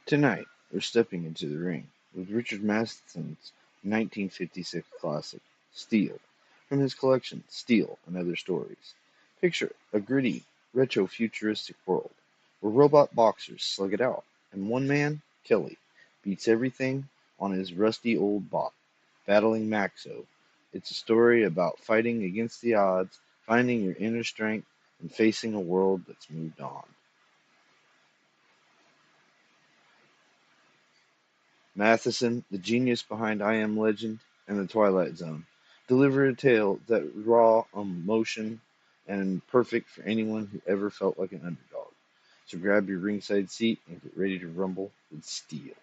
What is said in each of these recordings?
Tonight, we're stepping into the ring with Richard Matheson's 1956 classic, Steel, from his collection Steel and Other Stories. Picture a gritty, retro-futuristic world where robot boxers slug it out, and one man, Kelly, beats everything on his rusty old bot, battling Maxo. It's a story about fighting against the odds, finding your inner strength, and facing a world that's moved on. Matheson, the genius behind I Am Legend and the Twilight Zone, delivered a tale that raw emotion and perfect for anyone who ever felt like an underdog. So grab your ringside seat and get ready to rumble with steel.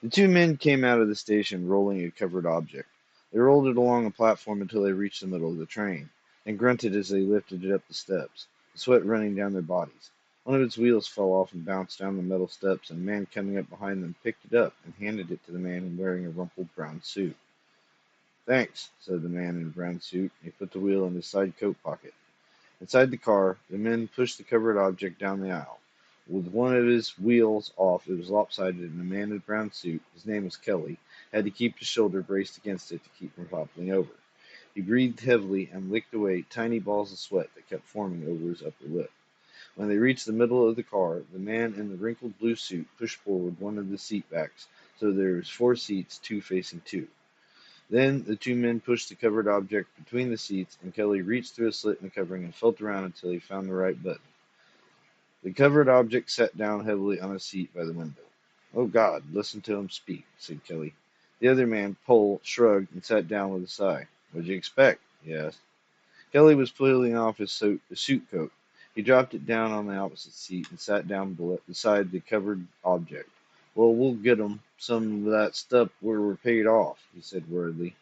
The two men came out of the station rolling a covered object. They rolled it along a platform until they reached the middle of the train, and grunted as they lifted it up the steps, the sweat running down their bodies. One of its wheels fell off and bounced down the metal steps, and a man coming up behind them picked it up and handed it to the man wearing a rumpled brown suit. Thanks, said the man in a brown suit, and he put the wheel in his side coat pocket. Inside the car, the men pushed the covered object down the aisle. With one of his wheels off, it was lopsided, and the man in the brown suit, his name was Kelly, had to keep his shoulder braced against it to keep from toppling over. He breathed heavily and licked away tiny balls of sweat that kept forming over his upper lip. When they reached the middle of the car, the man in the wrinkled blue suit pushed forward one of the seat backs, so there was four seats, two facing two. Then the two men pushed the covered object between the seats, and Kelly reached through a slit in the covering and felt around until he found the right button. The covered object sat down heavily on a seat by the window. "Oh, God, listen to him speak," said Kelly. The other man, Pole, shrugged and sat down with a sigh. "What'd you expect?" he asked. Kelly was peeling off his suit coat. He dropped it down on the opposite seat and sat down beside the covered object. "Well, we'll get 'em some of that stuff where we're paid off," he said worriedly.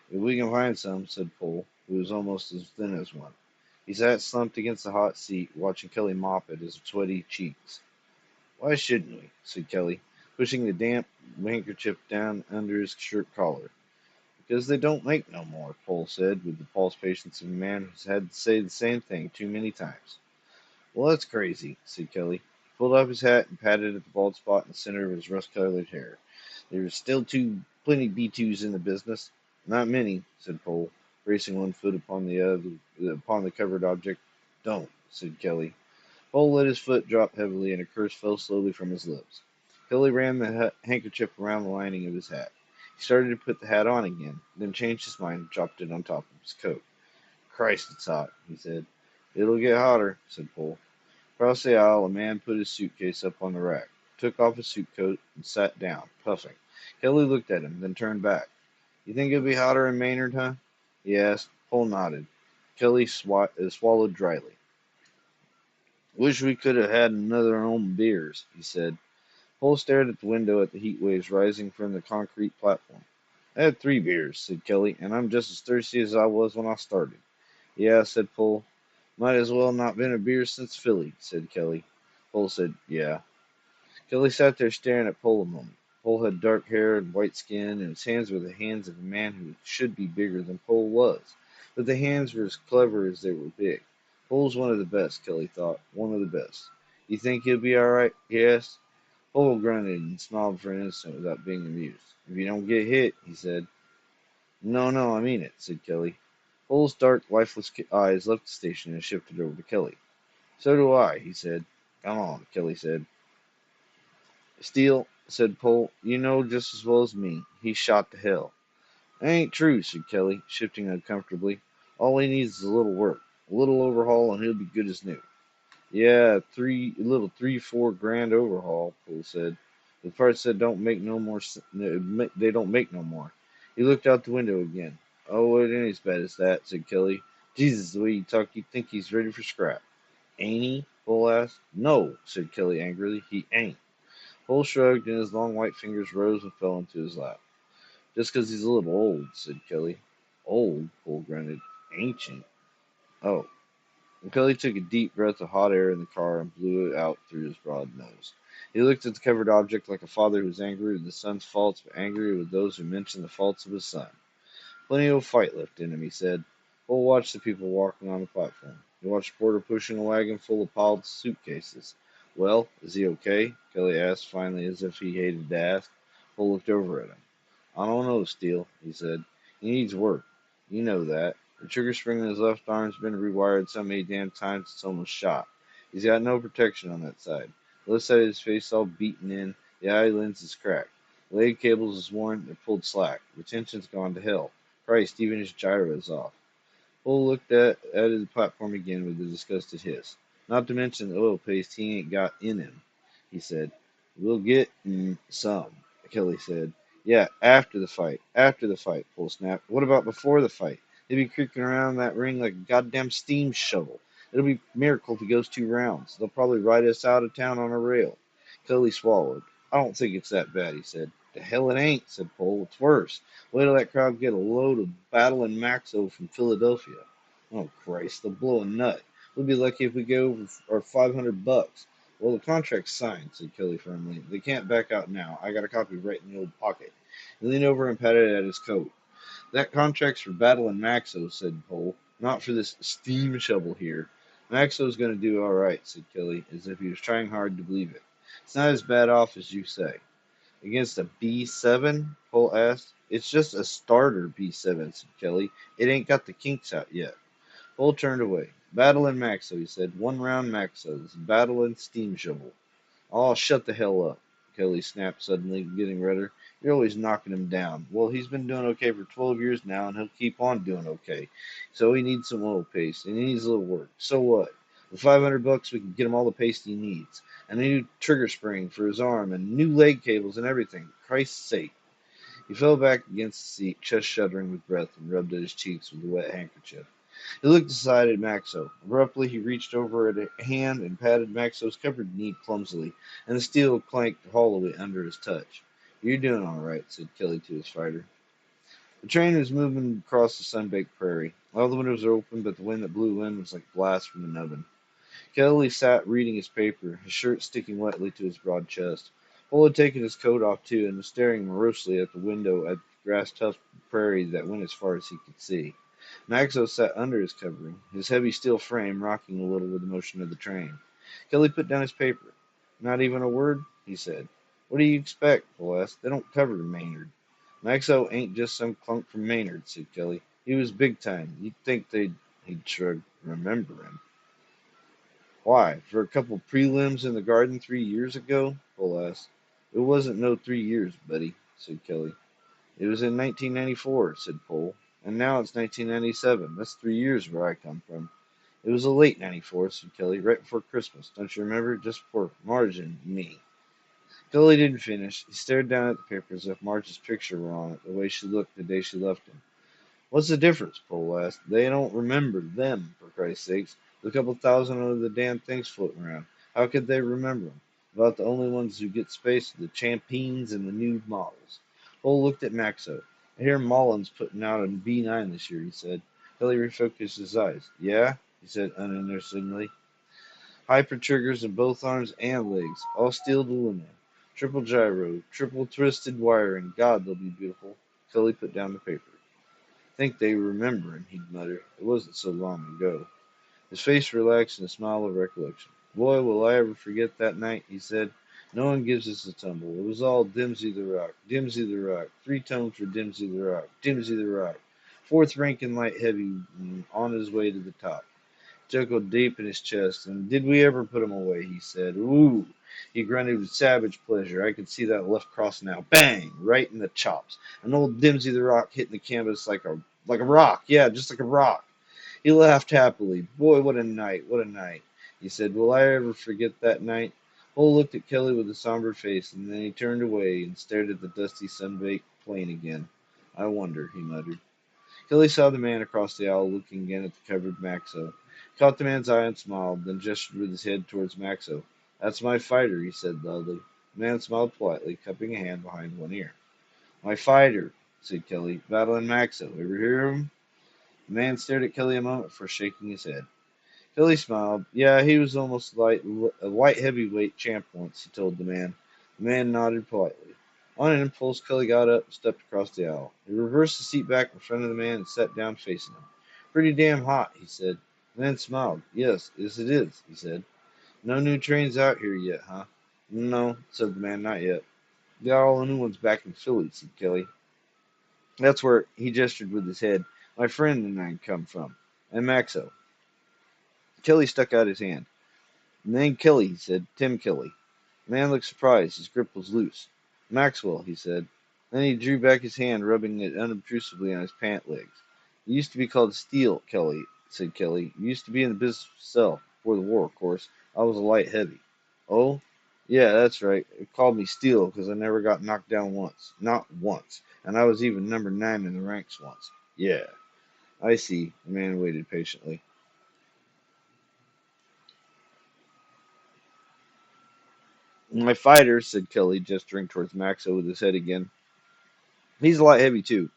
"If we can find some," said Pole, who was almost as thin as one. He sat slumped against the hot seat, watching Kelly mop at his sweaty cheeks. "Why shouldn't we?" said Kelly, pushing the damp handkerchief down under his shirt collar. "Because they don't make no more," Pole said, with the false patience of a man who's had to say the same thing too many times. "Well, that's crazy," said Kelly. He pulled off his hat and patted at the bald spot in the center of his rust-colored hair. "There's still plenty B2s in the business." "Not many," said Pole, bracing one foot upon the covered object. "Don't," said Kelly. Pole let his foot drop heavily, and a curse fell slowly from his lips. Kelly ran the handkerchief around the lining of his hat. He started to put the hat on again, then changed his mind and dropped it on top of his coat. "Christ, it's hot," he said. "It'll get hotter," said Pole. Across the aisle, a man put his suitcase up on the rack, took off his suit coat, and sat down, puffing. Kelly looked at him, then turned back. "You think it'll be hotter in Maynard, huh?" he asked. Pole nodded. Kelly swallowed dryly. "Wish we could have had another own beers," he said. Pole stared at the window at the heat waves rising from the concrete platform. "I had 3 beers," said Kelly, "and I'm just as thirsty as I was when I started." "Yeah," said Pole. "Might as well not been a beer since Philly," said Kelly. Pole said, "Yeah." Kelly sat there staring at Pole a moment. Pole had dark hair and white skin, and his hands were the hands of a man who should be bigger than Pole was. But the hands were as clever as they were big. Pole's one of the best, Kelly thought. One of the best. "You think he'll be all right?" he asked. Pole grunted and smiled for an instant without being amused. "If you don't get hit," he said. "No, no, I mean it," said Kelly. Pole's dark, lifeless eyes left the station and shifted over to Kelly. "So do I," he said. "Come on," Kelly said. "Steele," said Pole, "you know just as well as me. He's shot to hell." "That ain't true," said Kelly, shifting uncomfortably. "All he needs is a little work, a little overhaul, and he'll be good as new." "Yeah, a little 3-4 grand overhaul," Pole said. "The parts that don't make no more, they don't make no more." He looked out the window again. "Oh, it ain't as bad as that," said Kelly. "Jesus, the way you talk, you'd think he's ready for scrap." "Ain't he?" Pole asked. "No," said Kelly angrily. "He ain't." Pole shrugged, and his long white fingers rose and fell into his lap. "Just 'cause he's a little old," said Kelly. "Old?" Pole grunted. "Ancient." "Oh." And Kelly took a deep breath of hot air in the car and blew it out through his broad nose. He looked at the covered object like a father who is angry with his son's faults, but angry with those who mention the faults of his son. "Plenty of fight left in him," he said. Pole watched the people walking on the platform. He watched a porter pushing a wagon full of piled suitcases. Well, is he okay? Kelly asked finally, as if he hated to ask. Cole looked over at him. I don't know, Steele, he said. He needs work. You know that. The trigger spring in his left arm's been rewired so many damn times it's almost shot. He's got no protection on that side. The left side of his face all beaten in, the eye lens is cracked. The leg cables is worn and pulled slack. Retention's gone to hell. Christ, even his gyro is off. Bull looked at the platform again with a disgusted hiss. Not to mention the oil paste he ain't got in him, he said. We'll get some, Kelly said. Yeah, after the fight. After the fight, Bull snapped. What about before the fight? They'd be creaking around that ring like a goddamn steam shovel. It'll be a miracle if he goes 2 rounds. They'll probably ride us out of town on a rail. Kelly swallowed. I don't think it's that bad, he said. The hell it ain't, said Bull. It's worse. Wait till that crowd get a load of battling Maxo from Philadelphia. Oh Christ, they'll blow a nut. We'll be lucky if we get over our $500. Well, the contract's signed, said Kelly firmly. They can't back out now. I got a copy right in the old pocket. He leaned over and patted at his coat. That contract's for battling Maxo, said Cole. Not for this steam shovel here. Maxo's going to do all right, said Kelly, as if he was trying hard to believe it. It's not as bad off as you say. Against a B7? Cole asked. It's just a starter B7, said Kelly. It ain't got the kinks out yet. Cole turned away. Battling Maxo, he said. 1 round Maxos. Battling steam shovel. Oh, shut the hell up, Kelly snapped suddenly, getting redder. You're always knocking him down. Well, he's been doing okay for 12 years now, and he'll keep on doing okay. So he needs some oil paste, and he needs a little work. So what? With $500, we can get him all the paste he needs. And a new trigger spring for his arm, and new leg cables and everything. Christ's sake. He fell back against the seat, chest shuddering with breath, and rubbed at his cheeks with a wet handkerchief. He looked aside at Maxo. Abruptly, he reached over at a hand and patted Maxo's covered knee clumsily, and the steel clanked hollowly under his touch. You're doing all right, said Kelly to his fighter. The train was moving across the sun-baked prairie. All the windows were open, but the wind that blew in was like blast from an oven. Kelly sat reading his paper, his shirt sticking wetly to his broad chest. Bull had taken his coat off too, and was staring morosely at the window at the grass-tufted prairie that went as far as he could see. Maxo sat under his covering, his heavy steel frame rocking a little with the motion of the train. Kelly put down his paper. Not even a word, he said. What do you expect? Bull asked. They don't cover Maynard. Maxo ain't just some clunk from Maynard, said Kelly. He was big time. You'd think he'd shrug, remember him. Why? For a couple prelims in the garden 3 years ago? Bull asked. It wasn't no 3 years, buddy, said Kelly. It was in 1994, said Pohl. And now it's 1997. That's 3 years where I come from. It was a late 94, said Kelly, right before Christmas. Don't you remember? Just before Marge and me. Kelly didn't finish. He stared down at the paper as if Marge's picture were on it, the way she looked the day she left him. What's the difference? Pohl asked. They don't remember them, for Christ's sakes. There's a couple thousand of the damn things floating around. How could they remember them? About the only ones who get space are the champions and the new models. Pohl looked at Maxo. I hear Mullen's putting out a B9 this year, he said. Kelly refocused his eyes. Yeah? He said uninterestingly. Hyper triggers in both arms and legs, all steel aluminum. Triple gyro, triple twisted wiring. God, they'll be beautiful. Kelly put down the paper. Think they remember him, he'd mutter. It wasn't so long ago. His face relaxed in a smile of recollection. Boy, will I ever forget that night, he said. No one gives us a tumble. It was all Dimsy the Rock, Dimsy the Rock. 3 tones for Dimsy the Rock, Dimsy the Rock. Fourth rank in light heavy, on his way to the top. Chuckled deep in his chest, and did we ever put him away, he said. Ooh! He grunted with savage pleasure. I could see that left cross now. Bang! Right in the chops. And old Dimsy the Rock hitting the canvas like a rock. Yeah, just like a rock. He laughed happily. Boy, what a night, what a night. He said, will I ever forget that night? Cole looked at Kelly with a somber face, and then he turned away and stared at the dusty, sun-baked plain again. I wonder, he muttered. Kelly saw the man across the aisle looking again at the covered Maxo. He caught the man's eye and smiled, then gestured with his head towards Maxo. That's my fighter, he said loudly. The man smiled politely, cupping a hand behind one ear. My fighter, said Kelly, battling Maxo. Ever hear of him? The man stared at Kelly a moment before shaking his head. Kelly smiled. Yeah, he was almost like a light heavyweight champ once, he told the man. The man nodded politely. On an impulse, Kelly got up and stepped across the aisle. He reversed the seat back in front of the man and sat down facing him. Pretty damn hot, he said. The man smiled. Yes, it is, he said. No new trains out here yet, huh? No, said the man, not yet. Got all the new ones back in Philly, said Kelly. That's where he gestured with his head. My friend and I come from. And Maxo. Kelly stuck out his hand. Name Kelly, he said. Tim Kelly. The man looked surprised. His grip was loose. Maxwell, he said. Then he drew back his hand, rubbing it unobtrusively on his pant legs. You used to be called Steel, Kelly, said Kelly. You used to be in the business yourself. Before the war, of course. I was a light heavy. Oh? Yeah, that's right. It called me Steel because I never got knocked down once. Not once. And I was even number 9 in the ranks once. Yeah. I see. The man waited patiently. My fighter, said Kelly, gesturing towards Maxo with his head again. He's a light heavy, too.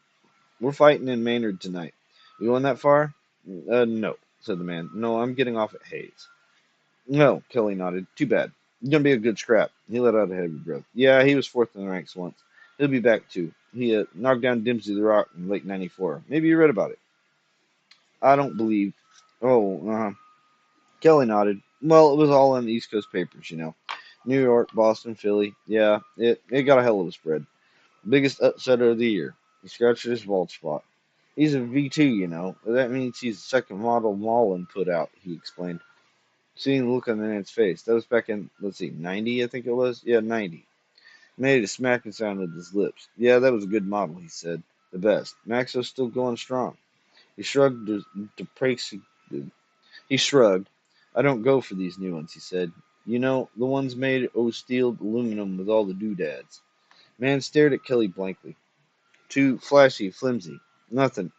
We're fighting in Maynard tonight. You going that far? No, said the man. No, I'm getting off at Hayes. No, Kelly nodded. Too bad. It's gonna be a good scrap. He let out a heavy breath. Yeah, he was fourth in the ranks once. He'll be back too. He knocked down Dimsey the Rock in late '94. Maybe you read about it. I don't believe. Oh, Kelly nodded. Well, it was all in the East Coast papers, you know. New York, Boston, Philly. Yeah, it got a hell of a spread. Biggest upsetter of the year. He scratched his bald spot. He's a V2, you know. That means he's the second model Mullen put out, he explained. Seeing the look on the man's face. That was back in, let's see, 90, I think it was? Yeah, 90. Made a smacking sound with his lips. Yeah, that was a good model, he said. The best. Maxo's still going strong. He shrugged he shrugged. I don't go for these new ones, he said. You know, the ones made of steel aluminum with all the doodads. Man stared at Kelly blankly. Too flashy, flimsy. Nothing.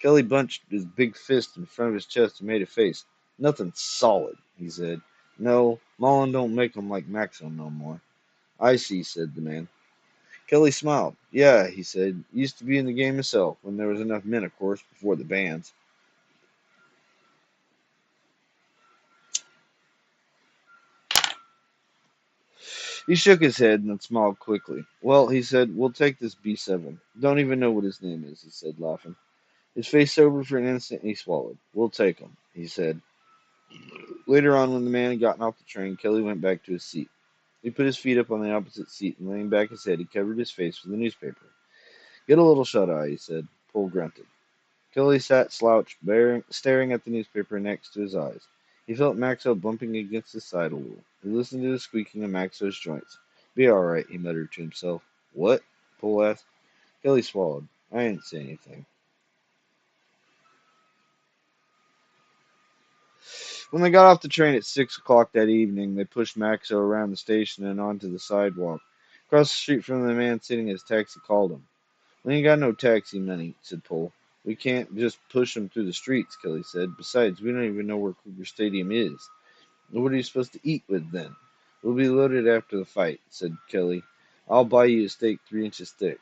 Kelly bunched his big fist in front of his chest and made a face. Nothing solid, he said. No, Mullen don't make 'em like Maxo no more. I see, said the man. Kelly smiled. Yeah, he said. Used to be in the game myself, when there was enough men, of course, before the bans. He shook his head and then smiled quickly. Well, he said, we'll take this B7. Don't even know what his name is, he said, laughing. His face sobered for an instant and he swallowed. We'll take him, he said. Later on, when the man had gotten off the train, Kelly went back to his seat. He put his feet up on the opposite seat and laying back his head, he covered his face with a newspaper. Get a little shut-eye, he said. Paul grunted. Kelly sat slouched, staring at the newspaper next to his eyes. He felt Maxo bumping against his side a little. He listened to the squeaking of Maxo's joints. Be all right, he muttered to himself. What? Paul asked. Kelly swallowed. I didn't say anything. When they got off the train at 6 o'clock that evening, they pushed Maxo around the station and onto the sidewalk. Across the street from the man sitting his taxi called him. We ain't got no taxi money, said Paul. We can't just push him through the streets, Kelly said. Besides, we don't even know where Cougar Stadium is. What are you supposed to eat with then? We'll be loaded after the fight, said Kelly. I'll buy you a steak 3 inches thick.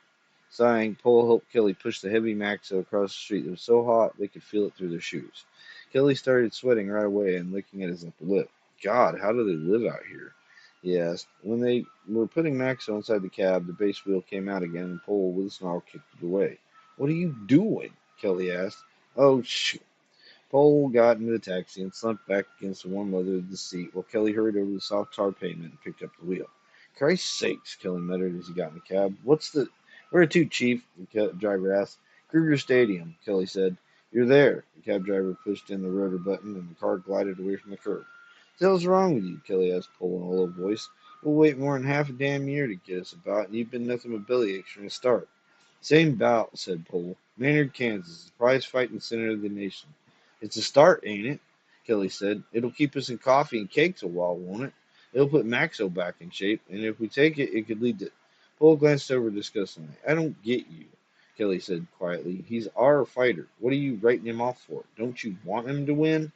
Sighing, Paul helped Kelly push the heavy Maxo across the street. It was so hot they could feel it through their shoes. Kelly started sweating right away and licking at his upper lip. God, how do they live out here? He asked. When they were putting Maxo inside the cab, the base wheel came out again and Paul, with a smile, kicked it away. What are you doing? Kelly asked. Oh, shoot. Paul got into the taxi and slumped back against the warm leather of the seat while Kelly hurried over the soft tar pavement and picked up the wheel. Christ's sakes, Kelly muttered as he got in the cab. What's the... Where to, Chief? The driver asked. Kruger Stadium, Kelly said. You're there. The cab driver pushed in the rotor button and the car glided away from the curb. What the hell's wrong with you? Kelly asked Paul in a low voice. We'll wait more than half a damn year to get us about, and you've been nothing but bellyaches from the start. Same bout, said Paul. Maynard, Kansas, the prize fighting center of the nation. It's a start, ain't it? Kelly said. It'll keep us in coffee and cakes a while, won't it? It'll put Maxo back in shape, and if we take it, it could lead to... Paul glanced over disgustingly. I don't get you, Kelly said quietly. He's our fighter. What are you writing him off for? Don't you want him to win?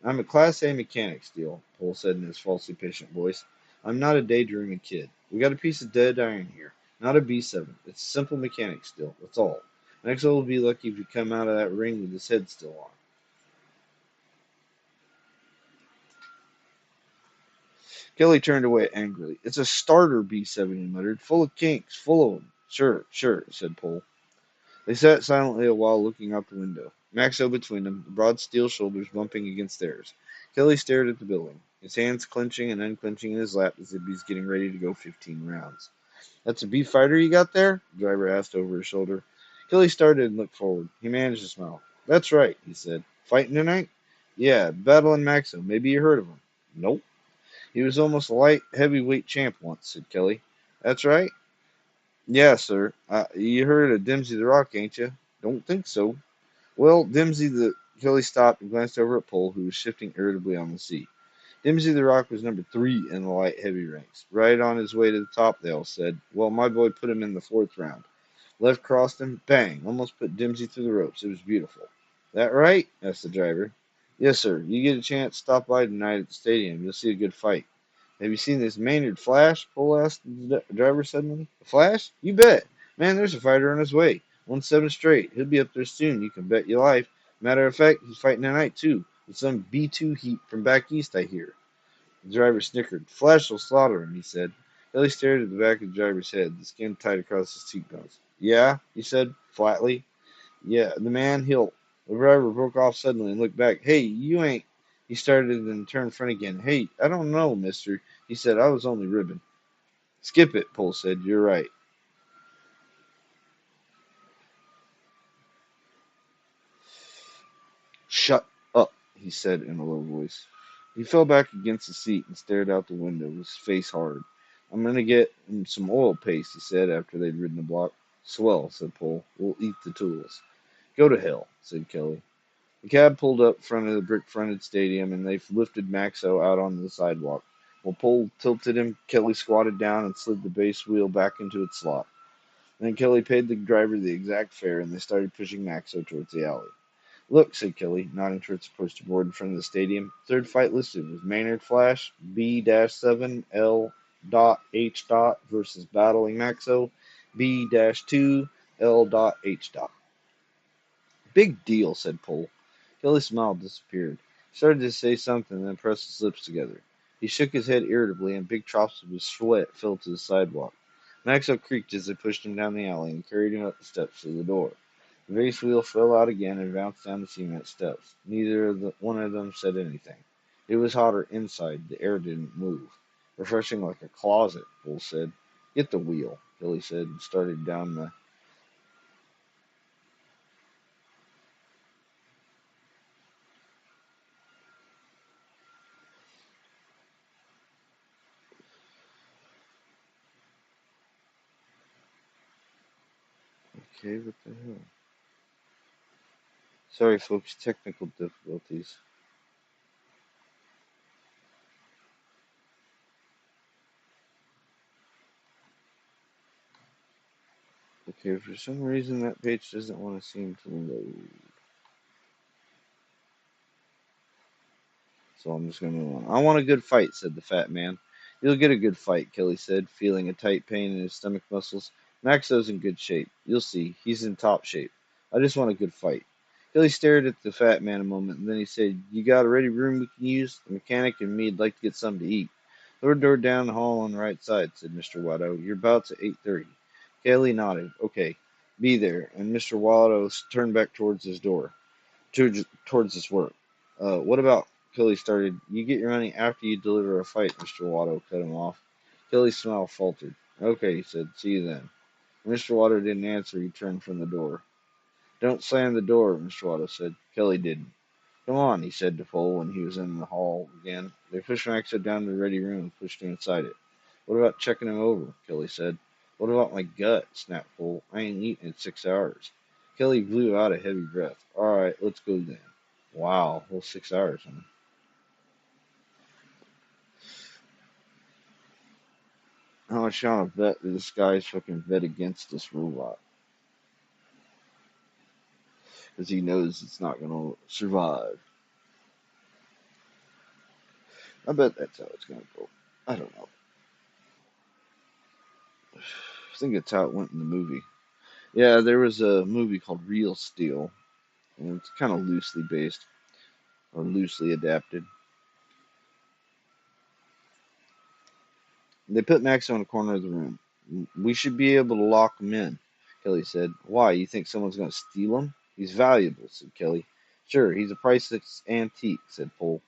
I'm a Class A mechanic, Steele, Paul said in his falsely patient voice. I'm not a daydreaming kid. We got a piece of dead iron here, not a B7. It's a simple mechanic, Steele. That's all. Maxwell will be lucky if you come out of that ring with his head still on. Kelly turned away angrily. It's a starter B7, he muttered. Full of kinks, full of 'em. Sure, sure, said Paul. They sat silently a while looking out the window. Maxo between them, the broad steel shoulders bumping against theirs. Kelly stared at the building. his hands clenching and unclenching in his lap as if he's getting ready to go 15 rounds. That's a beef fighter you got there? The driver asked over his shoulder. Kelly started and looked forward. He managed to smile. That's right, he said. Fighting tonight? Yeah, battling Maxo. Maybe you heard of him. Nope. He was almost a light heavyweight champ once, said Kelly. That's right? Yeah, sir. You heard of Dimsey the Rock, ain't you? Don't think so. Well, Dimsey the Kelly stopped and glanced over at Pole, who was shifting irritably on the seat. Dimsey the Rock was number 3 in the light heavy ranks. Right on his way to the top, they all said. Well, my boy put him in the 4th round. Left crossed him, bang, almost put Dimsey through the ropes. It was beautiful. That right? Asked the driver. Yes, sir. You get a chance, stop by tonight at the stadium. You'll see a good fight. Have you seen this Maynard Flash? Cole asked the driver suddenly. A Flash? You bet. Man, there's a fighter on his way. Won 7 straight. He'll be up there soon, you can bet your life. Matter of fact, he's fighting tonight, too, with some B2 heat from back east, I hear. The driver snickered. Flash will slaughter him, he said. Billy stared at the back of the driver's head, the skin tight across his cheekbones. Yeah, he said, flatly. Yeah, the man, he'll. The driver broke off suddenly and looked back. Hey, you ain't. He started and turned front again. Hey, I don't know, mister. He said, I was only ribbing. Skip it, Pole said. You're right. Shut up, he said in a low voice. He fell back against the seat and stared out the window, his face hard. I'm going to get him some oil paste, he said after they'd ridden the block. Swell, said Pole. We'll eat the tools. Go to hell, said Kelly. The cab pulled up in front of the brick-fronted stadium, and they lifted Maxo out onto the sidewalk. While Pole tilted him, Kelly squatted down and slid the base wheel back into its slot. Then Kelly paid the driver the exact fare, and they started pushing Maxo towards the alley. Look, said Kelly, nodding towards the poster board in front of the stadium. Third fight listed was Maynard Flash, B-7L.H. versus Battling Maxo, B-2L.H. Big deal, said Pole. Kelly's smile disappeared. He started to say something, then pressed his lips together. He shook his head irritably, and big drops of his sweat fell to the sidewalk. Maxo creaked as they pushed him down the alley and carried him up the steps to the door. The race wheel fell out again and bounced down the cement steps. Neither one of them said anything. It was hotter inside. The air didn't move. Refreshing like a closet, Bull said. Get the wheel, Billy said, and started down the. Okay, what the hell? Sorry, folks, technical difficulties. Okay, for some reason that page doesn't want to seem to load. So I'm just going to move on. I want a good fight, said the fat man. You'll get a good fight, Kelly said, feeling a tight pain in his stomach muscles. Maxo's in good shape. You'll see. He's in top shape. I just want a good fight. Kelly stared at the fat man a moment, and then he said, You got a ready room we can use? The mechanic and me'd like to get something to eat. Third door down the hall on the right side, said Mr. Watto. Your bout's at 8:30. Kelly nodded. Okay, be there. And Mr. Watto turned back towards his door. Towards his work. What about Kelly started? You get your money after you deliver a fight, Mr. Watto cut him off. Kelly's smile faltered. Okay, he said. See you then. Mr. Watto didn't answer. He turned from the door. Don't slam the door, Mr. Watto said. Kelly didn't. Come on, he said to Pole when he was in the hall again. They pushed Maxo down to the ready room and pushed him inside it. What about checking him over? Kelly said. What about my gut? Snapped Pole. I ain't eaten in 6 hours. Kelly blew out a heavy breath. All right, let's go then. Wow, whole 6 hours, huh? How much you want to bet that this guy's fucking bet against this robot? Because he knows it's not going to survive. I bet that's how it's going to go. I don't know. I think that's how it went in the movie. Yeah, there was a movie called Real Steel, and it's kind of loosely based or loosely adapted. They put Max on a corner of the room. We should be able to lock him in, Kelly said. Why? You think someone's going to steal him? He's valuable, said Kelly. Sure, he's a priceless antique, said Pole.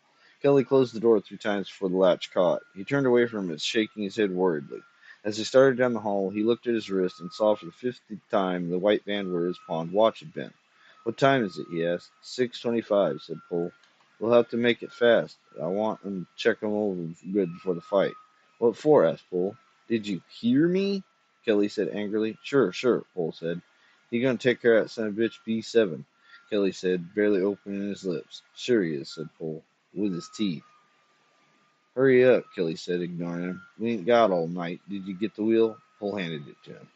Kelly closed the door 3 times before the latch caught. He turned away from it, shaking his head worriedly. As he started down the hall, he looked at his wrist and saw for the 50th time the white band where his pawned watch had been. "What time is it?" he asked. "6:25," said Poole. "We'll have to make it fast. I want 'em to check 'em over good before the fight." "What for?" asked Poole. "Did you hear me?" Kelly said angrily. "Sure, sure," Poole said. "He gonna take care of that son of a bitch B7," Kelly said, barely opening his lips. "Sure he is," said Poole, with his teeth. "Hurry up," Kelly said, ignoring him. "We ain't got all night. Did you get the wheel?" Poole handed it to him.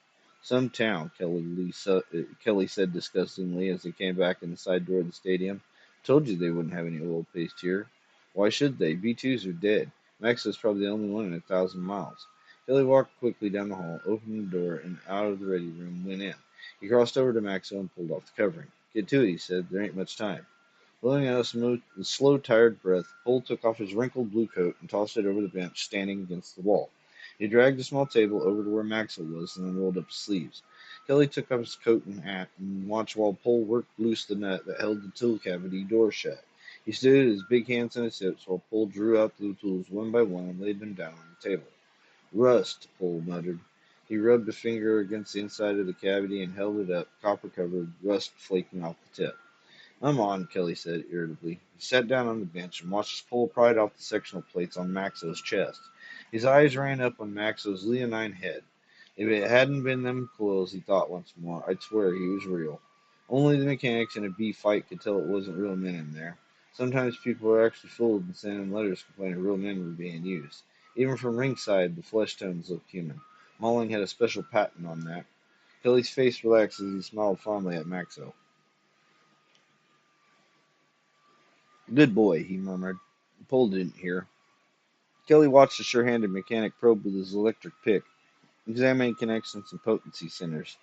"Some town," Kelly said disgustingly as they came back in the side door of the stadium. "Told you they wouldn't have any oil paste here." "Why should they? B2s are dead. Maxo's probably the only one in 1,000 miles." Kelly walked quickly down the hall, opened the door, and out of the ready room went in. He crossed over to Maxo and pulled off the covering. "Get to it," he said. "There ain't much time." Blowing out a slow, tired breath, Bull took off his wrinkled blue coat and tossed it over the bench standing against the wall. He dragged a small table over to where Maxwell was and then rolled up his sleeves. Kelly took off his coat and hat and watched while Bull worked loose the nut that held the tool cavity door shut. He stood, his big hands on his hips, while Bull drew out the tools one by one and laid them down on the table. "Rust," Bull muttered. He rubbed a finger against the inside of the cavity and held it up, copper-covered, rust flaking off the tip. "I'm on," Kelly said irritably. He sat down on the bench and watched his pole pry off the sectional plates on Maxo's chest. His eyes ran up on Maxo's leonine head. If it hadn't been them coils, he thought once more, I'd swear he was real. Only the mechanics in a B fight could tell it wasn't real men in there. Sometimes people were actually fooled and sent in letters complaining real men were being used. Even from ringside, the flesh tones looked human. Malling had a special patent on that. Kelly's face relaxed as he smiled fondly at Maxo. "Good boy," he murmured. Paul didn't hear. Kelly watched the sure-handed mechanic probe with his electric pick, examining connections and potency centers.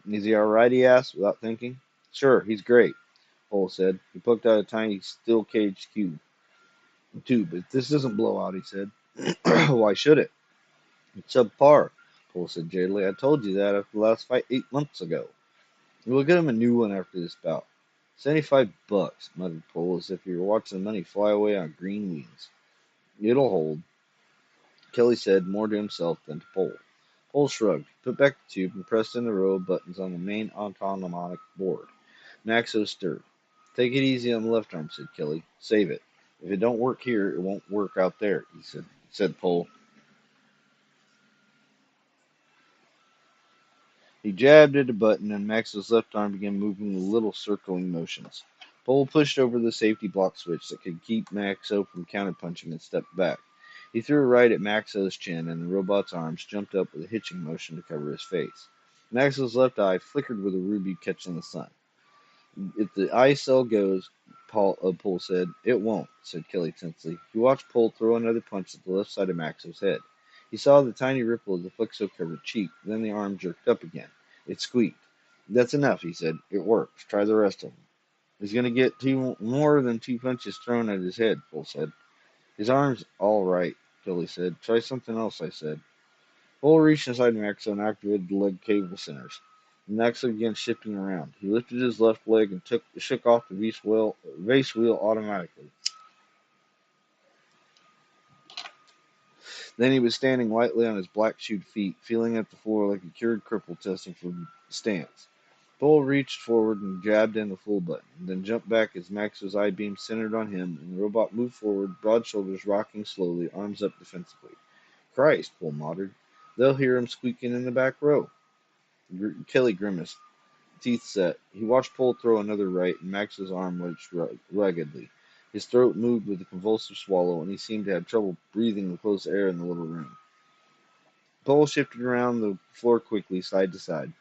"Is he all right?" he asked, without thinking. "Sure, he's great," Paul said. He poked out a tiny steel-caged tube. "If this doesn't blow out," he said. "Why should it?" "It's subpar," Paul said jadedly. "I told you that after the last fight 8 months ago. We'll get him a new one after this bout." $75, muttered Paul, as if he were watching the money fly away on green wings. "It'll hold," Kelly said, more to himself than to Paul. Paul shrugged, put back the tube, and pressed in the row of buttons on the main autonomic board. Maxo stirred. "Take it easy on the left arm," said Kelly. "Save it. If it don't work here, it won't work out there," said Paul. He jabbed at a button, and Max's left arm began moving with little circling motions. Paul pushed over the safety block switch that could keep Maxo from counterpunching and stepped back. He threw a right at Maxo's chin, and the robot's arms jumped up with a hitching motion to cover his face. Maxo's left eye flickered with a ruby catching the sun. "If the eye cell goes," Paul said. "It won't," said Kelly tensely. He watched Paul throw another punch at the left side of Maxo's head. He saw the tiny ripple of the flexo-covered cheek, then the arm jerked up again. It squeaked. "That's enough," he said. "It works. Try the rest of them." "He's going to get more than 2 punches thrown at his head," Paul said. "His arm's all right," Kelly said. "Try something else," I said. Paul reached inside Maxo and activated the leg cable centers. Maxo began shifting around. He lifted his left leg and shook off the vase wheel automatically. Then he was standing lightly on his black-shoed feet, feeling at the floor like a cured cripple testing for stance. Paul reached forward and jabbed in the full button, then jumped back as Maxo's eye beam centered on him, and the robot moved forward, broad shoulders rocking slowly, arms up defensively. "Christ," Paul muttered. "They'll hear him squeaking in the back row." Kelly grimaced, teeth set. He watched Paul throw another right, and Max's arm lurched ruggedly. His throat moved with a convulsive swallow, and he seemed to have trouble breathing the close air in the little room. Paul shifted around the floor quickly, side to side.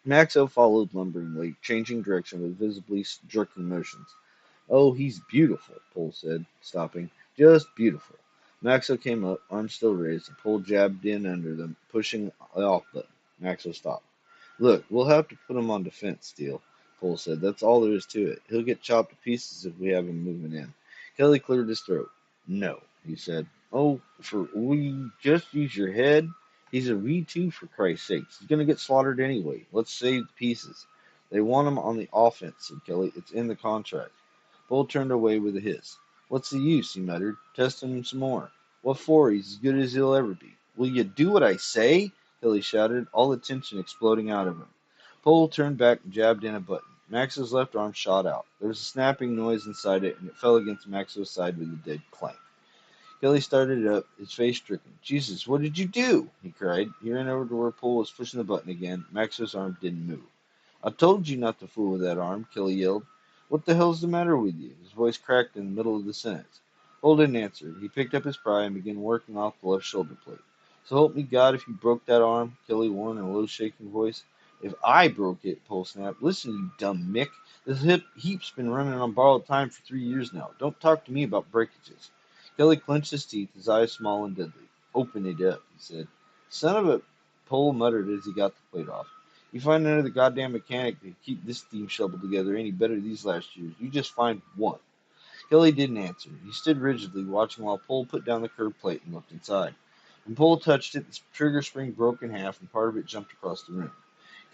Maxo followed lumberingly, changing direction with visibly jerking motions. "Oh, he's beautiful," Paul said, stopping. "Just beautiful." Maxo came up, arms still raised, and Paul jabbed in under them, pushing the off button. Maxo stopped. "Look, we'll have to put him on defense, Steele," Paul said. "That's all there is to it. He'll get chopped to pieces if we have him moving in." Kelly cleared his throat. "No," he said. "Oh, will you just use your head? He's a V2 for Christ's sakes. He's going to get slaughtered anyway. Let's save the pieces." "They want him on the offense," said Kelly. "It's in the contract." Bull turned away with a hiss. What's the use, he muttered. Test him some more. What for? He's as good as he'll ever be. Will you do what I say? Billy shouted, all the tension exploding out of him. Pole turned back and jabbed in a button. Max's left arm shot out. There was a snapping noise inside it, and it fell against Maxo's side with a dead clank. Kelly started it up, his face stricken. Jesus, what did you do? He cried. He ran over to where Pole was pushing the button again. Maxo's arm didn't move. I told you not to fool with that arm, Kelly yelled. What the hell's the matter with you? His voice cracked in the middle of the sentence. Pole didn't answer. He picked up his pry and began working off the left shoulder plate. So help me God if you broke that arm, Kelly warned in a low shaking voice. If I broke it, Pole snapped. Listen, you dumb Mick. This heap's been running on borrowed time for 3 years now. Don't talk to me about breakages. Kelly clenched his teeth, his eyes small and deadly. Open it up, he said. Son of a... Pole muttered as he got the plate off. You find another goddamn mechanic to keep this steam shovel together any better these last years. You just find one. Kelly didn't answer. He stood rigidly, watching while Pole put down the curved plate and looked inside. When Pole touched it, the trigger spring broke in half and part of it jumped across the room.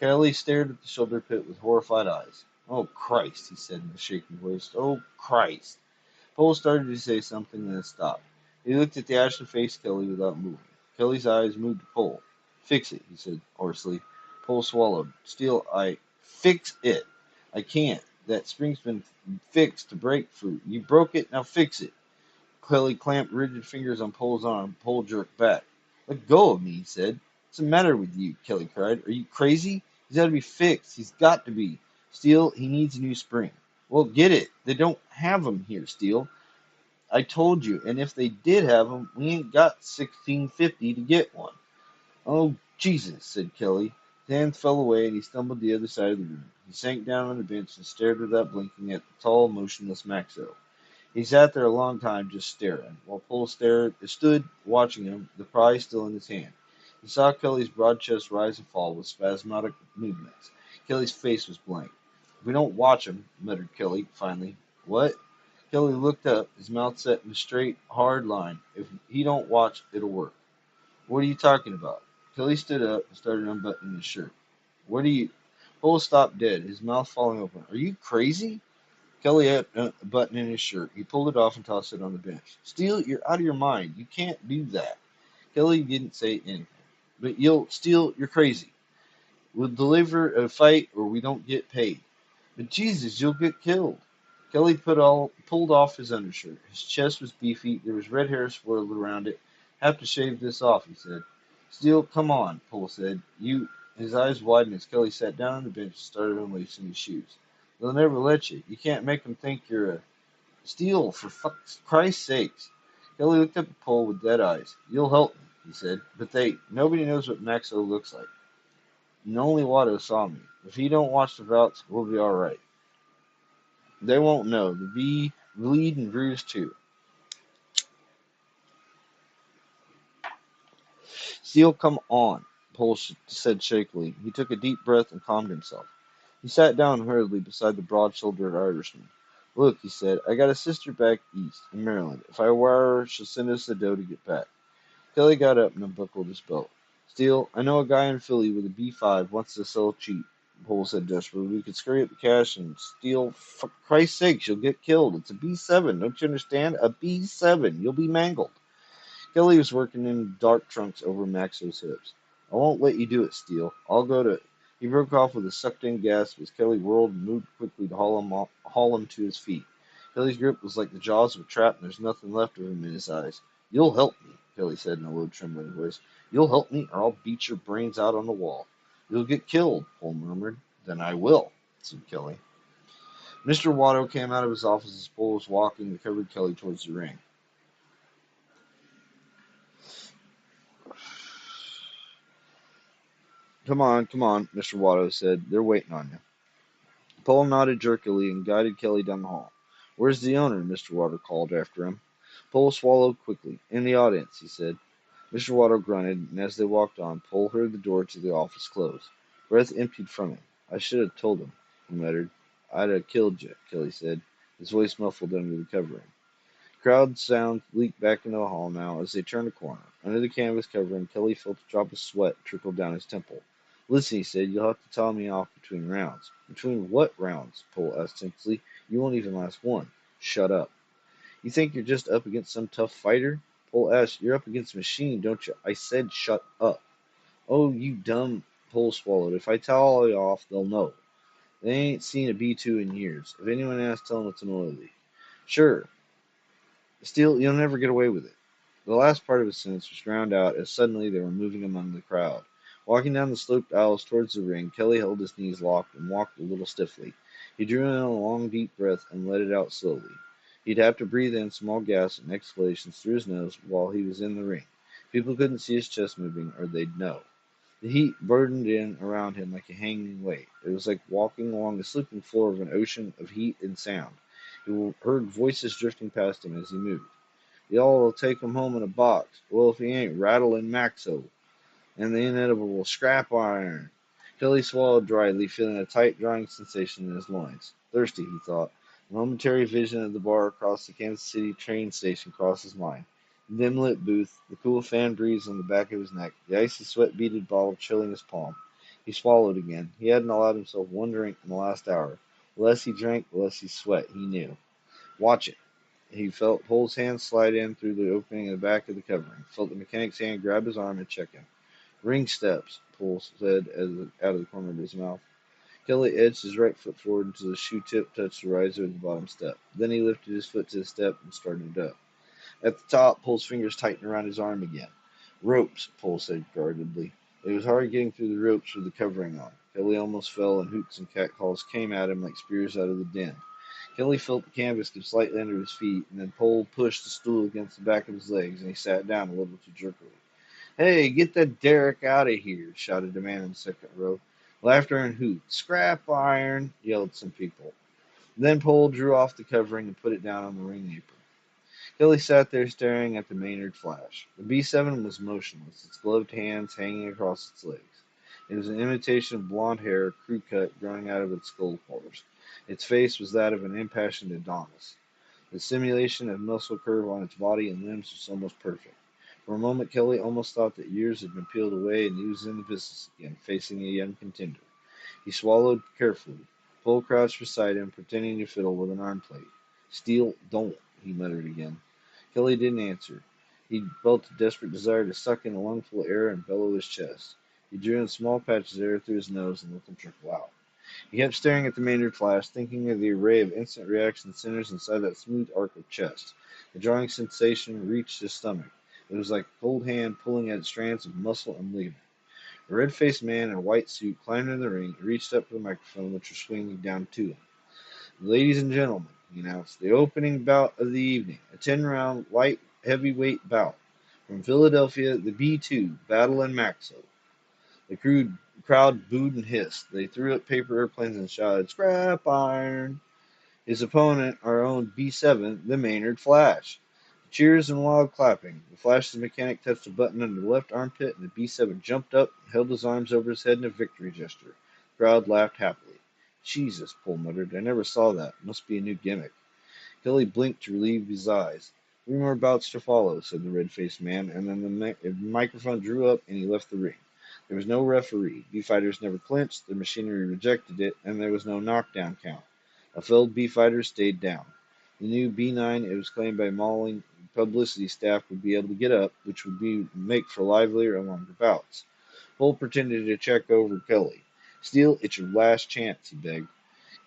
Kelly stared at the shoulder pit with horrified eyes. Oh, Christ, he said in a shaking voice. Oh, Christ. Pole started to say something and then stopped. He looked at the ashen-faced Kelly without moving. Kelly's eyes moved to Pole. Fix it, he said hoarsely. Pole swallowed. Still, fix it. I can't. That spring's been fixed to break fruit. You broke it, now fix it. Kelly clamped rigid fingers on Pole's arm. Pole jerked back. Let go of me, he said. What's the matter with you? Kelly cried. Are you crazy? He's got to be fixed. He's got to be. Steele, he needs a new spring. Well, get it. They don't have them here, Steele. I told you, and if they did have them, we ain't got 1650 to get one. Oh, Jesus, said Kelly. His hand fell away, and he stumbled to the other side of the room. He sank down on the bench and stared without blinking at the tall, motionless Maxo. He sat there a long time, just staring, while Pole stood watching him, the prize still in his hand. He saw Kelly's broad chest rise and fall with spasmodic movements. Kelly's face was blank. If we don't watch him, muttered Kelly, finally. What? Kelly looked up, his mouth set in a straight, hard line. If he don't watch, it'll work. What are you talking about? Kelly stood up and started unbuttoning his shirt. What are you... Pole stopped dead, his mouth falling open. Are you crazy? Kelly had a button in his shirt. He pulled it off and tossed it on the bench. Steele, you're out of your mind. You can't do that. Kelly didn't say anything. But Steele, you're crazy. We'll deliver a fight or we don't get paid. But Jesus, you'll get killed. Kelly pulled off his undershirt. His chest was beefy. There was red hair swirled around it. Have to shave this off, he said. Steele, come on, Pole said. His eyes widened as Kelly sat down on the bench and started unlacing his shoes. They'll never let you. You can't make them think you're a... Steele, for Christ's sakes. Kelly looked up at Pole with dead eyes. You'll help me, he said. But nobody knows what Maxo looks like. And only Watto saw me. If he don't watch the routes, we'll be all right. They won't know. The V bleed and bruise too. Steele, come on, Pole said shakily. He took a deep breath and calmed himself. He sat down hurriedly beside the broad-shouldered Irishman. Look, he said, I got a sister back east, in Maryland. If I wire her, she'll send us the dough to get back. Kelly got up and unbuckled his belt. Steele, I know a guy in Philly with a B5 wants to sell cheap, Pole said desperately. We could scurry up the cash and steal. For Christ's sake, you'll get killed. It's a B7. Don't you understand? A B7. You'll be mangled. Kelly was working in dark trunks over Maxo's hips. I won't let you do it, Steele. I'll go to... He broke off with a sucked-in gasp as Kelly whirled and moved quickly to haul him to his feet. Kelly's grip was like the jaws of a trap, and there's nothing left of him in his eyes. You'll help me, Kelly said in a low, trembling voice. You'll help me, or I'll beat your brains out on the wall. You'll get killed, Pole murmured. Then I will, said Kelly. Mr. Watto came out of his office as Pole was walking and covered Kelly towards the ring. Come on, Mr. Watto said. They're waiting on you. Pole nodded jerkily and guided Kelly down the hall. Where's the owner? Mr. Watto called after him. Pole swallowed quickly. In the audience, he said. Mr. Watto grunted, and as they walked on, Pole heard the door to the office close. Breath emptied from him. I should have told him, he muttered. I'd have killed you, Kelly said, his voice muffled under the covering. Crowd sound leaked back into the hall now as they turned a corner. Under the canvas covering, Kelly felt a drop of sweat trickle down his temple. Listen, he said, you'll have to tell me off between rounds. Between what rounds? Pole asked tensely. You won't even last one. Shut up. You think you're just up against some tough fighter? Pole asked. You're up against a machine, don't you? I said shut up. Oh, you dumb, Pole swallowed. If I tell you off, they'll know. They ain't seen a B2 in years. If anyone asks, tell them it's an oil leak. Sure, still, you'll never get away with it. The last part of his sentence was drowned out as suddenly they were moving among the crowd. Walking down the sloped aisles towards the ring, Kelly held his knees locked and walked a little stiffly. He drew in a long, deep breath and let it out slowly. He'd have to breathe in small gasps and exhalations through his nose while he was in the ring. People couldn't see his chest moving, or they'd know. The heat burdened in around him like a hanging weight. It was like walking along the sleeping floor of an ocean of heat and sound. He heard voices drifting past him as he moved. Y'all will take him home in a box. Well, if he ain't rattling Maxo and the inedible scrap iron. Kelly swallowed dryly, feeling a tight, drying sensation in his loins. Thirsty, he thought. A momentary vision of the bar across the Kansas City train station crossed his mind. The dim-lit booth, the cool fan breeze on the back of his neck, the icy sweat-beaded bottle chilling his palm. He swallowed again. He hadn't allowed himself one drink in the last hour. The less he drank, the less he sweat, he knew. Watch it. He felt Pole's hand slide in through the opening in the back of the covering. Felt the mechanic's hand grab his arm and check him. Ring steps, Pole said out of the corner of his mouth. Kelly edged his right foot forward until his shoe tip touched the riser of the bottom step. Then he lifted his foot to the step and started up. At the top, Pole's fingers tightened around his arm again. Ropes, Pole said guardedly. It was hard getting through the ropes with the covering on. Kelly almost fell, and hoots and catcalls came at him like spears out of the den. Kelly felt the canvas give slightly under his feet, and then Pole pushed the stool against the back of his legs, and he sat down a little too jerkily. Hey, get that Derek out of here, shouted a man in the second row. Laughter and hoots. Scrap iron, yelled some people. Then Pole drew off the covering and put it down on the ring apron. Kelly sat there staring at the Maynard flash. The B7 was motionless, its gloved hands hanging across its legs. It was an imitation of blonde hair, crew cut, growing out of its skull collars. Its face was that of an impassioned Adonis. The simulation of muscle curve on its body and limbs was almost perfect. For a moment, Kelly almost thought that years had been peeled away and he was in the business again, facing a young contender. He swallowed carefully. Pole crouched beside him, pretending to fiddle with an arm plate. Steel, don't, he muttered again. Kelly didn't answer. He felt a desperate desire to suck in a lungful of air and bellow his chest. He drew in small patches of air through his nose and let them trickle out. He kept staring at the Maynard flash, thinking of the array of instant reaction centers inside that smooth arc of chest. The jarring sensation reached his stomach. It was like a cold hand pulling at strands of muscle and ligament. A red-faced man in a white suit climbed in the ring and reached up for the microphone, which was swinging down to him. Ladies and gentlemen, he announced, the opening bout of the evening, a 10-round light heavyweight bout. From Philadelphia, the B2, Battle in Maxo. The crowd booed and hissed. They threw up paper airplanes and shouted, Scrap iron! His opponent, our own B7, the Maynard Flash. Cheers and wild clapping. The Flash's mechanic touched a button under the left armpit, and the B7 jumped up and held his arms over his head in a victory gesture. The crowd laughed happily. Jesus, Pole muttered. I never saw that. Must be a new gimmick. Kelly blinked to relieve his eyes. 3 more bouts to follow, said the red-faced man, and then the microphone drew up and he left the ring. There was no referee. B-fighters never clinched, the machinery rejected it, and there was no knockdown count. A failed B-fighter stayed down. The new B9, it was claimed by mauling publicity staff, would be able to get up, which would make for livelier and longer bouts. Pole pretended to check over Kelly. Steele, it's your last chance, he begged.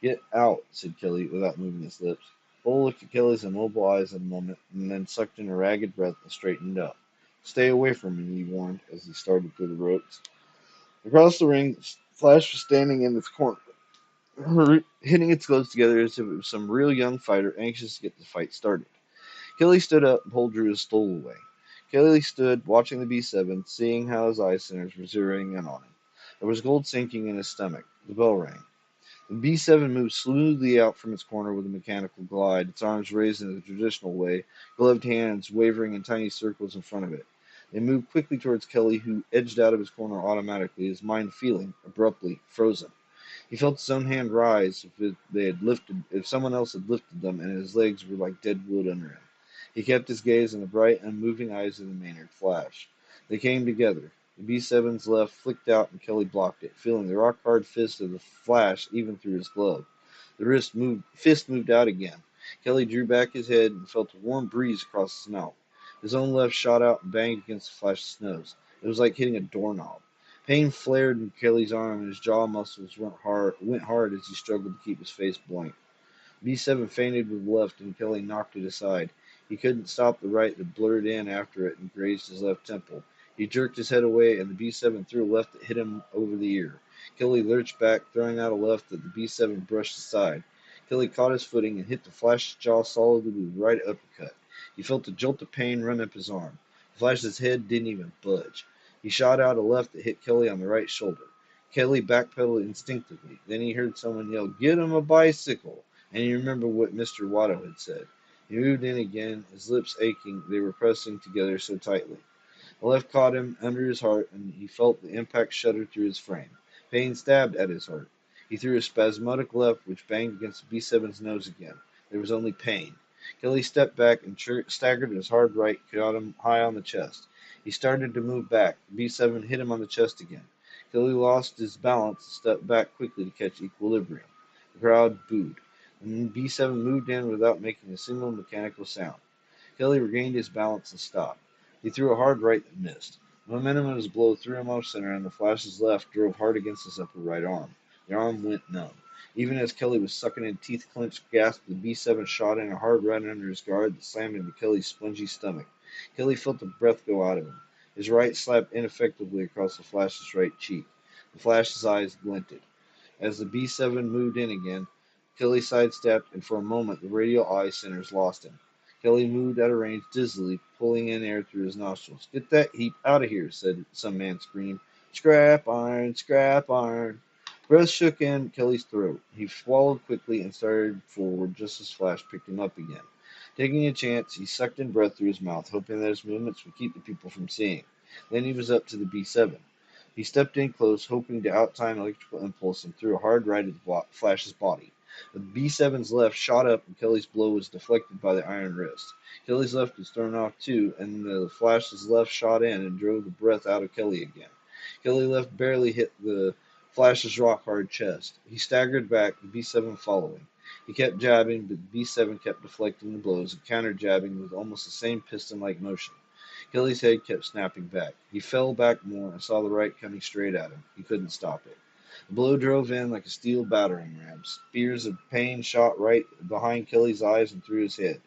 Get out, said Kelly, without moving his lips. Bull looked at Kelly's immobile eyes a moment, and then sucked in a ragged breath and straightened up. Stay away from me, he warned, as he started for the ropes. Across the ring, Flash was standing in its corner, hitting its gloves together as if it was some real young fighter anxious to get the fight started. Kelly stood up and Bull drew his stole away. Kelly stood, watching the B7, seeing how his eye centers were zeroing in on him. There was gold sinking in his stomach. The bell rang. The B7 moved smoothly out from its corner with a mechanical glide, its arms raised in the traditional way, gloved hands wavering in tiny circles in front of it. They moved quickly towards Kelly, who edged out of his corner automatically, his mind feeling, abruptly, frozen. He felt his own hand rise if someone else had lifted them, and his legs were like dead wood under him. He kept his gaze on the bright, unmoving eyes of the Maynard Flash. They came together. The B7's left flicked out and Kelly blocked it, feeling the rock-hard fist of the Flash even through his glove. The fist moved out again. Kelly drew back his head and felt a warm breeze across his mouth. His own left shot out and banged against the Flash's nose. It was like hitting a doorknob. Pain flared in Kelly's arm and his jaw muscles went hard as he struggled to keep his face blank. B7 feinted with the left and Kelly knocked it aside. He couldn't stop the right that blurred in after it and grazed his left temple. He jerked his head away and the B7 threw a left that hit him over the ear. Kelly lurched back, throwing out a left that the B7 brushed aside. Kelly caught his footing and hit the Flash's jaw solidly with the right uppercut. He felt a jolt of pain run up his arm. The Flash's head didn't even budge. He shot out a left that hit Kelly on the right shoulder. Kelly backpedaled instinctively. Then he heard someone yell, "Get him a bicycle!" And he remembered what Mr. Watto had said. He moved in again, his lips aching, they were pressing together so tightly. The left caught him under his heart, and he felt the impact shudder through his frame. Pain stabbed at his heart. He threw a spasmodic left, which banged against B7's nose again. There was only pain. Kelly stepped back and staggered his hard right, caught him high on the chest. He started to move back. B7 hit him on the chest again. Kelly lost his balance and stepped back quickly to catch equilibrium. The crowd booed. And B7 moved in without making a single mechanical sound. Kelly regained his balance and stopped. He threw a hard right that missed. The momentum of his blow threw him off center, and the Flash's left drove hard against his upper right arm. The arm went numb. Even as Kelly was sucking in teeth-clenched gasp, the B7 shot in a hard right under his guard that slammed into Kelly's spongy stomach. Kelly felt the breath go out of him. His right slapped ineffectively across the Flash's right cheek. The Flash's eyes glinted. As the B7 moved in again, Kelly sidestepped, and for a moment the radial eye centers lost him. Kelly moved out of range dizzily, pulling in air through his nostrils. "Get that heap out of here," said some man screamed. "Scrap iron, scrap iron." Breath shook in Kelly's throat. He swallowed quickly and started forward just as Flash picked him up again. Taking a chance, he sucked in breath through his mouth, hoping that his movements would keep the people from seeing. Then he was up to the B7. He stepped in close, hoping to outtime electrical impulse, and threw a hard right at the Flash's body. The B7's left shot up, and Kelly's blow was deflected by the iron wrist. Kelly's left was thrown off too, and the Flash's left shot in and drove the breath out of Kelly again. Kelly left barely hit the Flash's rock-hard chest. He staggered back, the B7 following. He kept jabbing, but the B7 kept deflecting the blows and counter-jabbing with almost the same piston-like motion. Kelly's head kept snapping back. He fell back more and saw the right coming straight at him. He couldn't stop it. The blow drove in like a steel battering ram. Spears of pain shot right behind Kelly's eyes and through his head.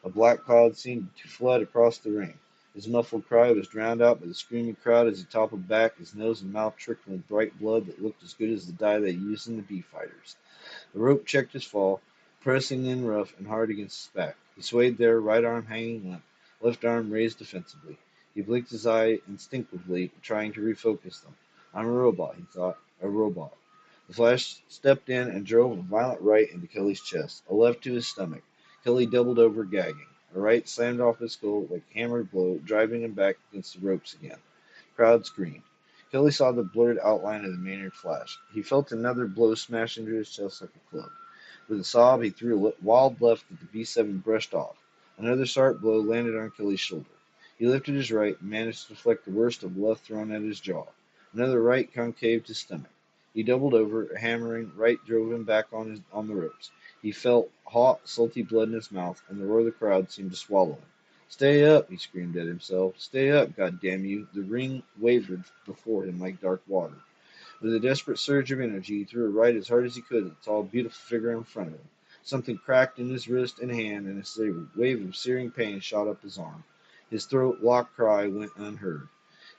A black cloud seemed to flood across the ring. His muffled cry was drowned out by the screaming crowd as he toppled back, his nose and mouth trickling bright blood that looked as good as the dye they used in the bee fighters. The rope checked his fall, pressing in rough and hard against his back. He swayed there, right arm hanging limp, left arm raised defensively. He blinked his eye instinctively, trying to refocus them. "I'm a robot," he thought. "A robot." The Flash stepped in and drove a violent right into Kelly's chest, a left to his stomach. Kelly doubled over, gagging. A right slammed off his skull like a hammered blow, driving him back against the ropes again. The crowd screamed. Kelly saw the blurred outline of the Maynard Flash. He felt another blow smash into his chest like a club. With a sob, he threw a wild left that the B7 brushed off. Another sharp blow landed on Kelly's shoulder. He lifted his right and managed to deflect the worst of the left thrown at his jaw. Another right concaved his stomach. He doubled over, a hammering right drove him back on the ropes. He felt hot, salty blood in his mouth, and the roar of the crowd seemed to swallow him. "Stay up," he screamed at himself. "Stay up, goddamn you!" The ring wavered before him like dark water. With a desperate surge of energy, he threw a right as hard as he could at the tall, beautiful figure in front of him. Something cracked in his wrist and hand, and a wave of searing pain shot up his arm. His throat-locked cry went unheard.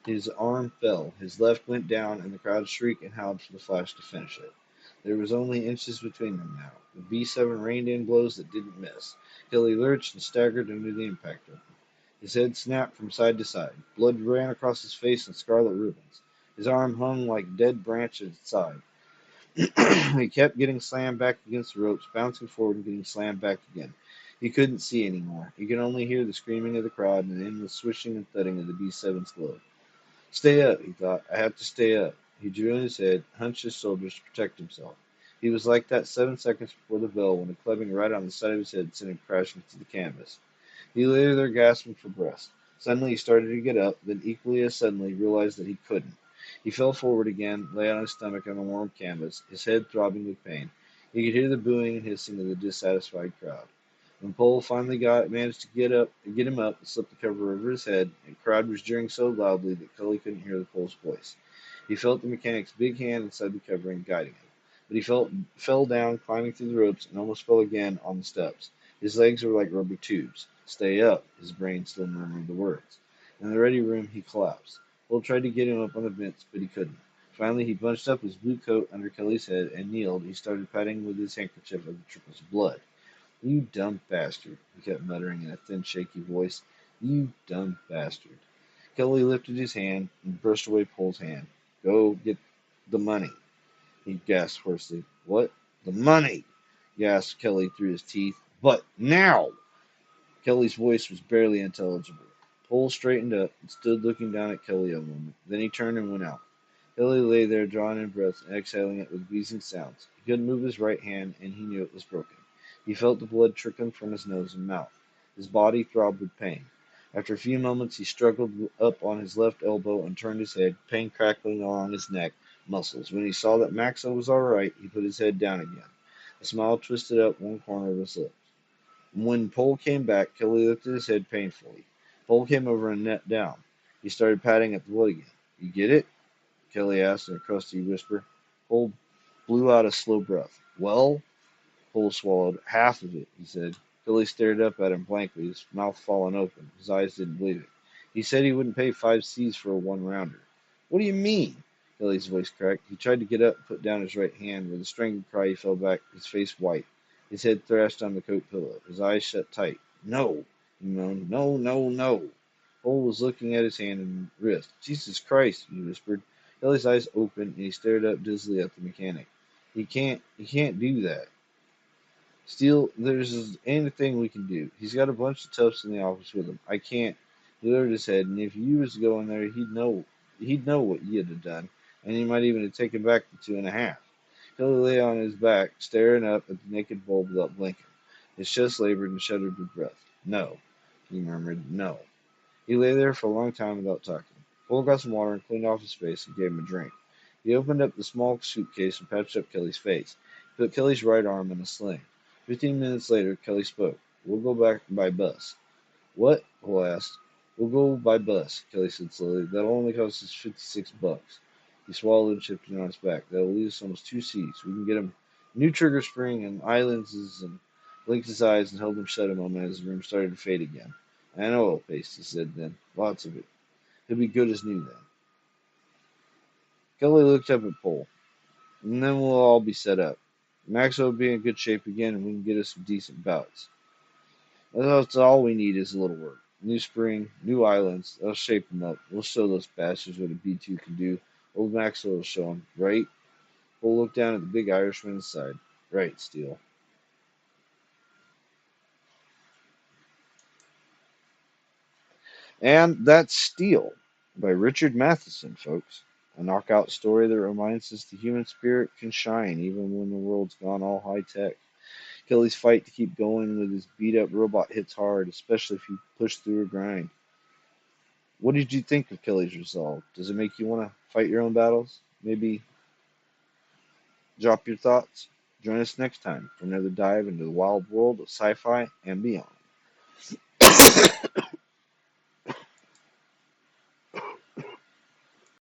His arm fell, his left went down, and the crowd shrieked and howled for the Flash to finish it. There was only inches between them now. The B7 rained in blows that didn't miss. Kelly lurched and staggered under the impact of them. His head snapped from side to side. Blood ran across his face in scarlet ribbons. His arm hung like a dead branch at his side. He kept getting slammed back against the ropes, bouncing forward and getting slammed back again. He couldn't see anymore. He could only hear the screaming of the crowd and the endless swishing and thudding of the B7's glove. "Stay up," he thought. "I have to stay up." He drew in his head, hunched his shoulders to protect himself. He was like that 7 seconds before the bell when a clubbing right on the side of his head sent him crashing to the canvas. He lay there gasping for breath. Suddenly he started to get up, then equally as suddenly realized that he couldn't. He fell forward again, lay on his stomach on the warm canvas, his head throbbing with pain. He could hear the booing and hissing of the dissatisfied crowd. When Pole finally managed to get him up and slip the cover over his head, the crowd was jeering so loudly that Cully couldn't hear the Pole's voice. He felt the mechanic's big hand inside the covering, guiding him. But he fell down, climbing through the ropes, and almost fell again on the steps. His legs were like rubber tubes. Stay up, his brain still murmured the words. In the ready room, he collapsed. Pole tried to get him up on the vents, but he couldn't. Finally, he bunched up his blue coat under Kelly's head and kneeled. He started patting with his handkerchief at the trickles of blood. You dumb bastard, he kept muttering in a thin, shaky voice. You dumb bastard. Kelly lifted his hand and brushed away Pole's hand. Go get the money, he gasped hoarsely. What? The money, gasped Kelly through his teeth. But now! Kelly's voice was barely intelligible. Pole straightened up and stood looking down at Kelly a moment. Then he turned and went out. Kelly lay there, drawing in breath and exhaling it with wheezing sounds. He couldn't move his right hand, and he knew it was broken. He felt the blood trickling from his nose and mouth. His body throbbed with pain. After a few moments, he struggled up on his left elbow and turned his head, pain crackling along his neck muscles. When he saw that Maxo was all right, he put his head down again. A smile twisted up one corner of his lips. When Pole came back, Kelly lifted his head painfully. Pole came over and knelt down. He started patting at the blood again. You get it? Kelly asked in a crusty whisper. Pole blew out a slow breath. Well? Pole swallowed. Half of it, he said. Kelly stared up at him blankly, his mouth fallen open. His eyes didn't believe it. He said he wouldn't pay 5 Cs for a one-rounder. What do you mean? Kelly's voice cracked. He tried to get up and put down his right hand. With a strangled cry, he fell back, his face white. His head thrashed on the coat pillow. His eyes shut tight. No, he moaned. No, no, no. Pole was looking at his hand and wrist. Jesus Christ, he whispered. Kelly's eyes opened, and he stared up dizzily at the mechanic. He can't do that. Still, there's anything we can do. He's got a bunch of toughs in the office with him. I can't. He lowered his head, and if you was to go in there, he'd know what you'd have done, and he might even have taken back the 2.5. Kelly lay on his back, staring up at the naked bulb without blinking. His chest labored and shuddered with breath. No, he murmured, no. He lay there for a long time without talking. Cole got some water and cleaned off his face and gave him a drink. He opened up the small suitcase and patched up Kelly's face. He put Kelly's right arm in a sling. 15 minutes later, Kelly spoke. We'll go back by bus. What? Cole asked. We'll go by bus, Kelly said slowly. That'll only cost us $56. He swallowed and shifted on his back. That'll leave us almost 2 Cs. We can get him new trigger spring and eye lenses and blinked his eyes and held them shut a moment as the room started to fade again. I know oil paste, he said then. Lots of it. He'll be good as new then. Kelly looked up at Pole. And then we'll all be set up. Maxo will be in good shape again and we can get us some decent bouts. That's all we need is a little work. New spring, new islands. I'll shape them up. We'll show those bastards what a B2 can do. Old Maxo will show them, right? We'll look down at the big Irishman's side. Right, Steele. And that's Steel by Richard Matheson, folks. A knockout story that reminds us the human spirit can shine even when the world's gone all high tech. Kelly's fight to keep going with his beat up robot hits hard, especially if you push through a grind. What did you think of Kelly's resolve? Does it make you want to fight your own battles? Maybe drop your thoughts? Join us next time for another dive into the wild world of sci fi and beyond.